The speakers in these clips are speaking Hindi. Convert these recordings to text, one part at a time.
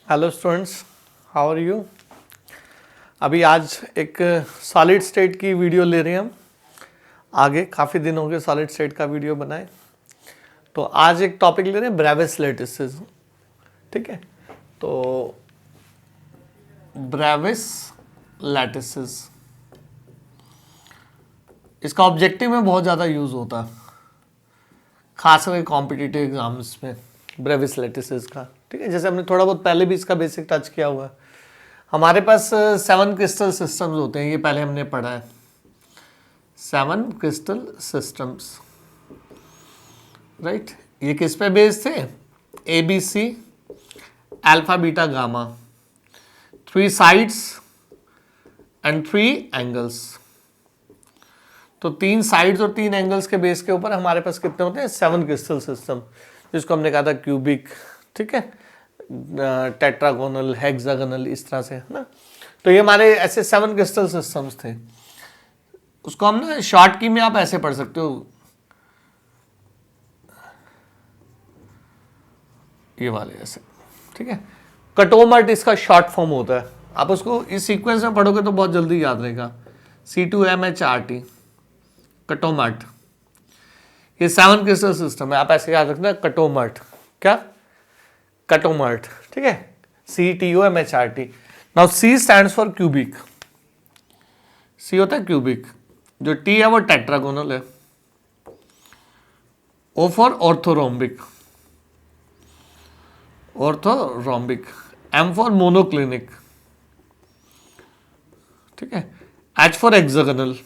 Hello students, how are you. अभी आज एक सॉलिड स्टेट की वीडियो ले रहे हैं हम। आगे काफ़ी दिन हो गए सॉलिड स्टेट का वीडियो बनाए, तो आज एक टॉपिक ले रहे हैं ब्रेविस लैटिसेस। ठीक है, तो ब्रेविस लैटिसेस इसका ऑब्जेक्टिव में बहुत ज़्यादा यूज़ होता है, खासकर कॉम्पिटिटिव एग्जाम्स में ब्रेविस लैटिसेस का। ठीक है, जैसे हमने थोड़ा बहुत पहले भी इसका बेसिक टच किया हुआ है। हमारे पास 7 क्रिस्टल सिस्टम्स होते हैं, ये पहले हमने पढ़ा है। 7 क्रिस्टल सिस्टम्स, राइट। ये किस पे बेस्ड थे? ABC, alpha beta gamma, 3 sides and 3 angles. तो 3 साइड्स और 3 एंगल्स के बेस के ऊपर हमारे पास कितने होते हैं? 7 क्रिस्टल सिस्टम, जिसको हमने कहा था क्यूबिक, ठीक है, टेट्रागोनल, हेक्सागोनल, इस तरह से, है ना। तो ये हमारे ऐसे 7 क्रिस्टल सिस्टम्स थे। उसको हम ना शॉर्ट की में आप ऐसे पढ़ सकते हो, ये वाले ऐसे, ठीक है। कटोमर्ट इसका शॉर्ट फॉर्म होता है। आप उसको इस सीक्वेंस में पढ़ोगे तो बहुत जल्दी याद रहेगा। C2MHRT, कटोमर्ट। ये 7 क्रिस्टल सिस्टम है, आप ऐसे याद रखना, कटोमर्ट। क्या? कटोमर्ट, ठीक है। CTOMHRT। Now C stands for cubic. C होता है क्यूबिक, जो T है वो टेट्रागोनल है। O for orthorhombic, orthorhombic. M for monoclinic, ठीक है। H for hexagonal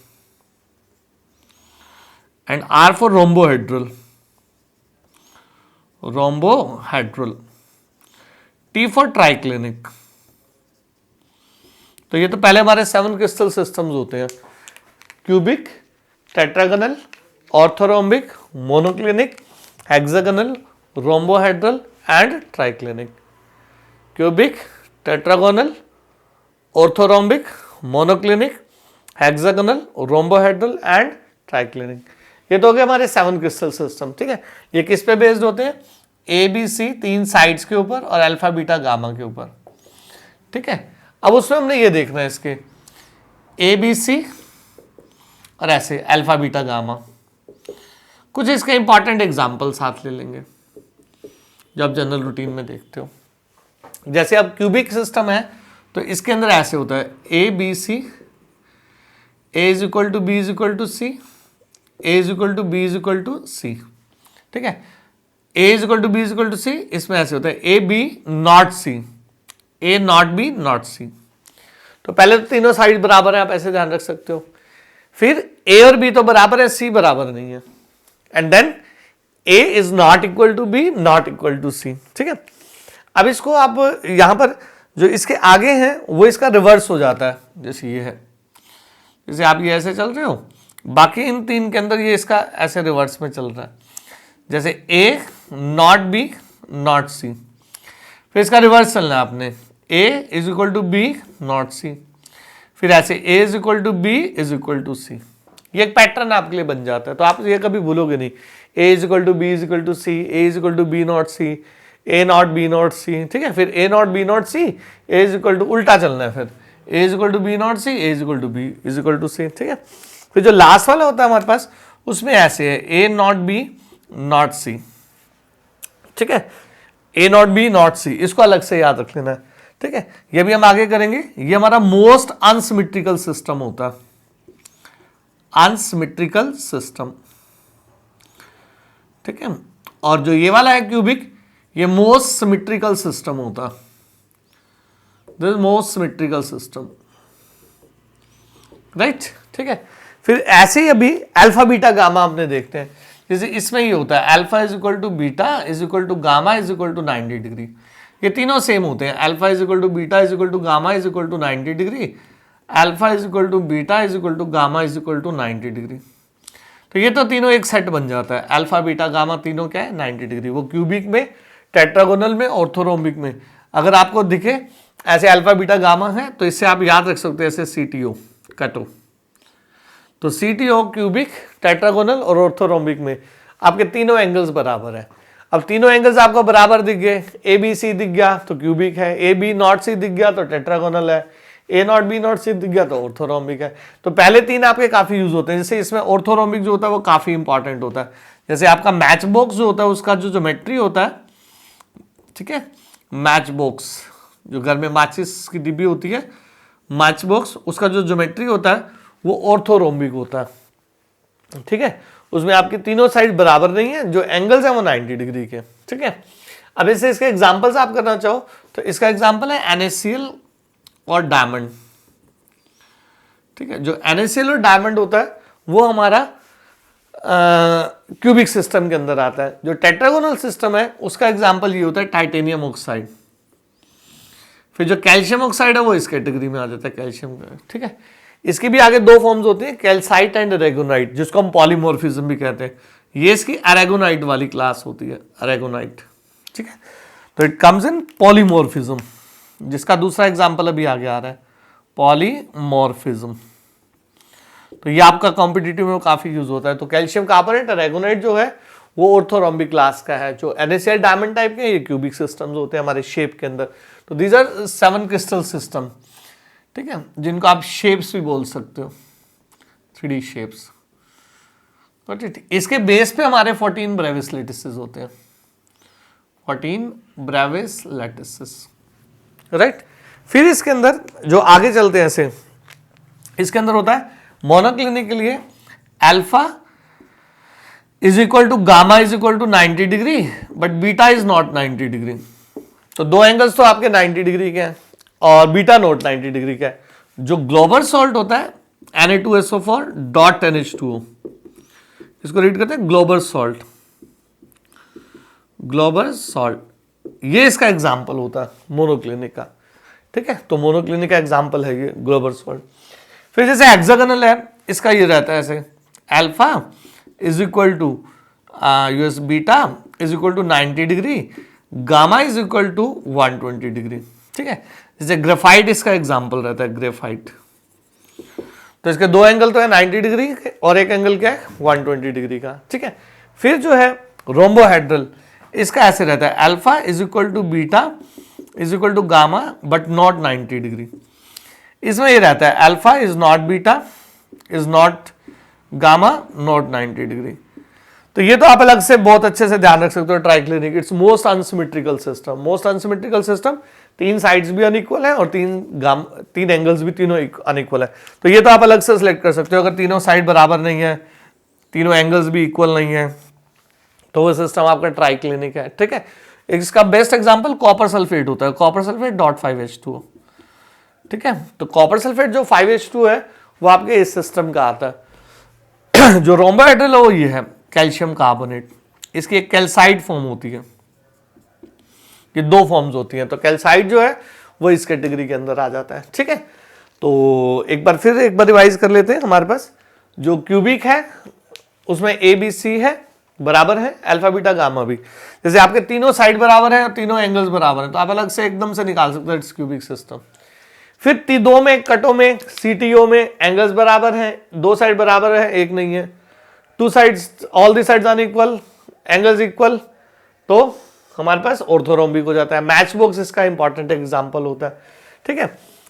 and R for rhombohedral, rhombohedral. T for triclinic. तो ये तो पहले हमारे 7 क्रिस्टल सिस्टम्स होते हैं, cubic, tetragonal, orthorhombic, monoclinic, hexagonal, rhombohedral and triclinic. Cubic, tetragonal, orthorhombic, monoclinic, hexagonal, rhombohedral and triclinic. ये तो हो गए हमारे 7 क्रिस्टल सिस्टम, ठीक है। ये किस पे बेस्ड होते हैं? ABC, 3 साइड्स के ऊपर और अल्फा बीटा गामा के ऊपर, ठीक है। अब उसमें हमने ये देखना है, इसके ABC और ऐसे अल्फा बीटा गामा। कुछ इसके इंपॉर्टेंट एग्जाम्पल साथ ले लेंगे जो आप जनरल रूटीन में देखते हो। जैसे अब क्यूबिक सिस्टम है तो इसके अंदर ऐसे होता है ABC, A is equal to B is equal to C, A is equal to B is equal to C, ठीक है। A is equal to B is equal to C, इसमें ऐसे होता है AB not C, A not B not C। तो पहले तो तीनों साइड बराबर है, आप ऐसे ध्यान रख सकते हो। फिर A और B तो बराबर है, C बराबर नहीं है, and then A is not equal to B not equal to C, ठीक है। अब इसको आप यहां पर जो इसके आगे हैं वो इसका रिवर्स हो जाता है, जैसे ये है, जैसे आप ये ऐसे चल रहे हो, बाकी इन 3 के अंदर ये इसका ऐसे रिवर्स में चल रहा है, जैसे A not B not C। फिर इसका रिवर्स चलना है आपने, A is equal to B not C, फिर ऐसे A is equal to B is equal to C। ये एक पैटर्न आपके लिए बन जाता है, तो आप ये कभी भूलोगे नहीं। A is equal to B is equal to C, A is equal to B not C, A not B not C, ठीक है। फिर A not B not C, A is equal to, उल्टा चलना है, फिर A is equal to B not C, A is equal to B is equal to C, ठीक है। फिर जो लास्ट वाला होता है हमारे पास, उसमें ऐसे है A not B not C, ठीक है। A not B not C, इसको अलग से याद रख लेना है, ठीक है। ये भी हम आगे करेंगे। ये हमारा मोस्ट अनसिमेट्रिकल सिस्टम होता है, अनसिमेट्रिकल सिस्टम, ठीक है। और जो ये वाला है क्यूबिक, ये मोस्ट सिमेट्रिकल सिस्टम होता है, this most symmetrical system, right, ठीक है। फिर ऐसे ही अभी अल्फा बीटा गामा आपने देखते हैं, जैसे इसमें ये होता है alpha is equal to beta is equal to gamma is equal to 90 degree. ये तीनों सेम होते हैं, alpha is equal to beta is equal to gamma is equal to 90 degree, alpha is equal to beta is equal to gamma is equal to 90 degree. तो ये तो तीनों एक सेट बन जाता है, अल्फा बीटा गामा तीनों क्या है? 90 डिग्री। वो क्यूबिक में, टेट्रागोनल में, ऑर्थोरोम्बिक में। अगर आपको दिखे ऐसे अल्फा बीटा गामा है तो इससे आप याद रख सकते हैं ऐसे CTO, कटो। तो CTO क्यूबिक, टेट्रागोनल और ऑर्थोरोम्बिक में आपके तीनों एंगल्स बराबर है। अब तीनों एंगल्स आपको बराबर दिख गए, ए बी सी दिख गया तो क्यूबिक है, ए बी नॉट सी दिख गया तो टेट्रागोनल है, ए नॉट बी नॉट सी दिख गया तो ऑर्थोरोम्बिक है। तो पहले तीन आपके काफी यूज होते हैं, जैसे इसमें ऑर्थोरोम्बिक जो होता है वो काफी इंपॉर्टेंट होता है। जैसे आपका मैच बॉक्स जो होता है उसका जो ज्योमेट्री होता है, ठीक है, मैच बॉक्स जो घर में माचिस की डिब्बी होती है, मैच बॉक्स, उसका जो ज्योमेट्री होता है वो ऑर्थोरोम्बिक होता है, ठीक है। उसमें आपकी तीनों साइड बराबर नहीं है, जो एंगल्स है वो 90 डिग्री के, ठीक है। अब इससे इसके एग्जांपल्स आप करना चाहो तो इसका एग्जांपल है NaCl और डायमंड, ठीक है। जो NaCl और डायमंड होता है वो हमारा क्यूबिक सिस्टम के अंदर आता है। जो टेट्रागोनल सिस्टम है उसका एग्जांपल ये होता है टाइटेनियम ऑक्साइड। फिर जो कैल्शियम ऑक्साइड है वो इस कैटेगरी में आ जाता है, कैल्शियम का, ठीक है। इसकी भी आगे दो फॉर्म्स होती है, कैल्साइट एंड अरेगोनाइट, जिसको हम पॉलीमॉर्फिज्म भी कहते हैं। ये इसकी अरेगोनाइट वाली क्लास होती है, अरेगोनाइट, ठीक है। तो इट कम्स इन पॉलीमॉर्फिज्म, जिसका दूसरा एग्जांपल अभी आगे आ रहा है, पॉलीमॉर्फिज्म। तो ये आपका कॉम्पिटिटिव में काफी यूज होता है। तो कैल्शियम कार्बोनेट, अरेगोनाइट जो है वो ऑर्थोरोम्बिक क्लास का है। जो NaCl डायमंड टाइप के ये क्यूबिक सिस्टम्स होते हैं हमारे शेप के अंदर। तो दीज आर 7 क्रिस्टल सिस्टम, ठीक है, जिनको आप शेप्स भी बोल सकते हो, 3D शेप्स। इसके बेस पे हमारे 14 ब्रेविस लैटिसेस होते हैं, 14 ब्रेविस लैटिसेस, राइट। फिर इसके अंदर जो आगे चलते हैं ऐसे, इसके अंदर होता है मोनोक्लिनिक के लिए alpha is equal to gamma is equal to 90 degree, but beta is not 90 degree. तो दो एंगल्स तो आपके 90 डिग्री के हैं और बीटा नॉट 90 डिग्री का है। जो ग्लोबल सॉल्ट होता है Na2SO4 डॉट NH2O, इसको रीड करते हैं ग्लोबल सॉल्ट, ग्लोबल सॉल्ट, ये इसका एग्जाम्पल होता है मोनोक्लिनिक का, ठीक है। तो मोनोक्लिनिक का एग्जाम्पल है ये ग्लोबल सॉल्ट। फिर जैसे हेक्सागोनल है, इसका ये रहता है ऐसे, alpha is equal to us beta is equal to 90 degree, gamma is equal to 120 degree, ठीक है। जैसे ग्रेफाइट इसका एग्जाम्पल रहता है, ग्रेफाइट। तो इसके दो एंगल तो है 90 डिग्री और एक एंगल क्या है 120 डिग्री का, ठीक है। फिर जो है रोम्बोहेड्रल, इसका ऐसे रहता है, alpha is equal to beta is equal to gamma but not 90 degree. इसमें ये रहता है alpha is not beta is not gamma not 90 degree. तो ये तो आप अलग से बहुत अच्छे से ध्यान रख सकते हो। Triclinic it's most unsymmetrical system, most unsymmetrical system, तीन साइड्स भी अनइक्वल है और तीन एंगल्स भी तीनों अनइक्वल है। तो ये तो आप अलग से सिलेक्ट कर सकते हो। अगर तीनों साइड बराबर नहीं है, तीनों एंगल्स भी इक्वल नहीं है, तो वो सिस्टम आपका ट्राइक्लिनिक है, ठीक है। इसका बेस्ट एग्जांपल कॉपर सल्फेट होता है, कॉपर सल्फेट डॉट 5H2O, ठीक है। तो कॉपर सल्फेट जो 5H2 है वो आपके इस सिस्टम का आता है। जो रोम्बोहेड्रल है वो ये है, कैल्शियम कार्बोनेट, इसकी एक कैल्साइड फॉर्म होती है, ये दो फॉर्म्स होती हैं। तो कैल्साइड जो है वो इस कैटेगरी के अंदर आ जाता है, ठीक है। तो एक बार रिवाइज कर लेते हैं। हमारे पास जो क्यूबिक है उसमें ABC है, बराबर है, अल्फा बीटा गामा भी। जैसे आपके तीनों साइड बराबर है और तीनों एंगल्स बराबर है, तो आप अलग से एकदम से निकाल सकते हो इट्स क्यूबिक सिस्टम। फिर दो में कटों में CTO में एंगल्स बराबर हैं, दो साइड बराबर है, एक नहीं है, two sides all the sides unequal, angles equal, तो हमारे पास ऑर्थोरोम्बिक हो जाता है। मैच बॉक्स इसका इंपॉर्टेंट एग्जांपल होता है, ठीक है।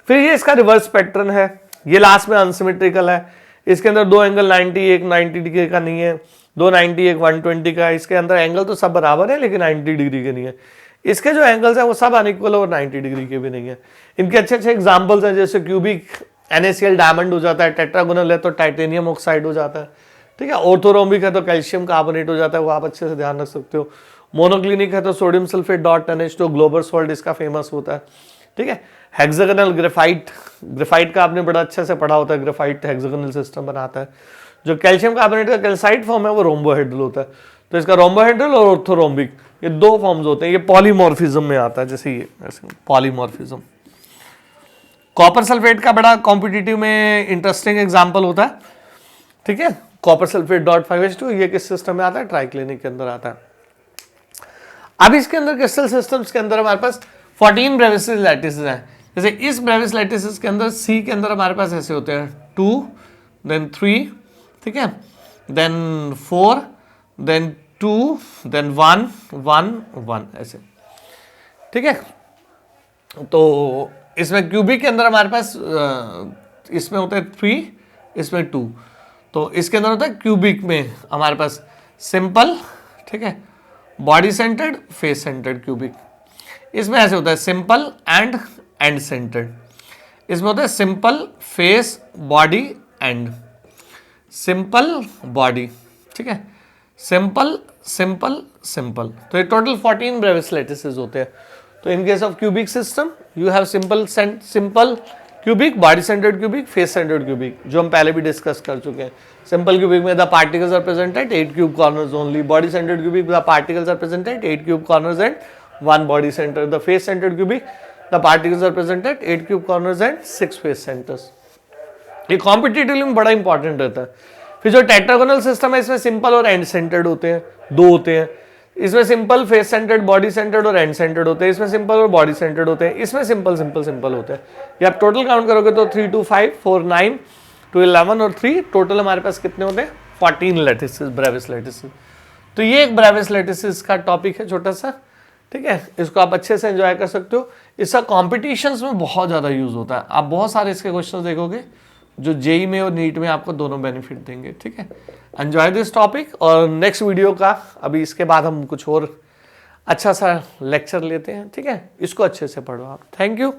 फिर ये इसका रिवर्स पैटर्न है, ये लास्ट में अनसिमेट्रिकल है। इसके अंदर दो एंगल 90, एक 90 डिग्री का नहीं है, दो 90 एक 120 का। इसके अंदर एंगल तो सब बराबर है लेकिन 90 डिग्री के नहीं है। इसके जो एंगल्स है वो सब अनइक्वल और 90 डिग्री के भी नहीं है। इनके अच्छे अच्छे एग्जाम्पल्स हैं, जैसे क्यूबिक NaCl डायमंड हो जाता है, टेट्रागोनल है तो टाइटेनियम ऑक्साइड हो जाता है, ठीक है। ऑर्थोरोम्बिक है तो कैल्शियम कार्बोनेट हो जाता है, वो आप अच्छे से ध्यान रख सकते हो। मोनोक्लिनिक है तो sodium sulphate dot NH2, global salt इसका फेमस होता है, ठीक है। हेक्सागोनल ग्रेफाइट, ग्रेफाइट का आपने बड़ा अच्छे से पढ़ा होता है, ग्रेफाइट हेक्सागोनल सिस्टम बनाता है। जो कैल्शियम कार्बोनेट का कैल्साइट फॉर्म है वो रोम्बोहेड्रल होता है। तो इसका रोम्बोहेड्रल और ऑर्थोरोम्बिक ये दो फॉर्म्स होते हैं। ये पॉलीमॉर्फिज्म में आता है, जैसे ये ऐसे पॉलीमॉर्फिज्म। कॉपर सल्फेट का बड़ा कॉम्पिटिटिव में इंटरेस्टिंग एग्जांपल होता है, ठीक है। कॉपर सल्फेट डॉट 5H2 ये किस सिस्टम में आता है, ट्राइक्लिनिक के अंदर आता है। अब इसके अंदर क्रिस्टल सिस्टम्स के अंदर हमारे पास 14 ब्रेविस लैटिसेस हैं। जैसे इस ब्रेविस लैटिसेस के अंदर C के अंदर हमारे पास ऐसे होते हैं 2 देन 3, ठीक है, देन 4 देन 2 देन 1 1 1 ऐसे, ठीक है। तो इसमें क्यूबिक के अंदर हमारे पास इसमें होता है 3, इसमें 2, तो इसके अंदर होता है क्यूबिक में हमारे पास सिंपल, ठीक है, body centred, face centred cubic. इसमें ऐसे होता है सिंपल एंड एंड सेंटर्ड। इसमें होता है simple, face, body, and, simple, body, ठीक है, सिंपल सिंपल सिंपल। तो ये टोटल 14 ब्रेविस लैटिसेस होते हैं। तो in case of cubic system you have simple cubic, body centred cubic, face centred cubic, जो हम पहले भी डिस्कस कर चुके हैं। सिंपल क्यूबिक में the particles are present at 8 cube corners only. Body centred cubic the particles are present at 8 cube corners and 1 body centre. The face centred cubic the particles are present at 8 cube corners and 6 face centres. ये कॉम्पिटिटिवली में बड़ा इंपॉर्टेंट रहता है। फिर जो टेट्रागोनल सिस्टम है इसमें सिंपल और एंड सेंटर्ड होते हैं, 2 होते हैं। इसमें simple, face centred, body centred और एंड सेंटर्ड होते हैं। इसमें सिंपल और बॉडी सेंटर्ड होते हैं। इसमें सिंपल सिंपल सिंपल होते हैं। ये आप टोटल काउंट करोगे तो 3 2 5 4 9 2 11 और 3, टोटल हमारे पास कितने होते हैं? 14 लैटिसेस, ब्रेविस लैटिसेस। तो ये एक ब्रेविस लैटिसेस का टॉपिक है छोटा सा, ठीक है। इसको आप अच्छे से एंजॉय कर सकते हो। इसका कॉम्पिटिशन्स में बहुत ज़्यादा यूज होता है। आप बहुत सारे इसके क्वेश्चन देखोगे जो जेई में और नीट में आपको दोनों बेनिफिट देंगे, ठीक है। Enjoy this topic. और नेक्स्ट वीडियो का अभी इसके बाद हम कुछ और अच्छा सा लेक्चर लेते हैं, ठीक है। इसको अच्छे से पढ़ो आप। Thank you.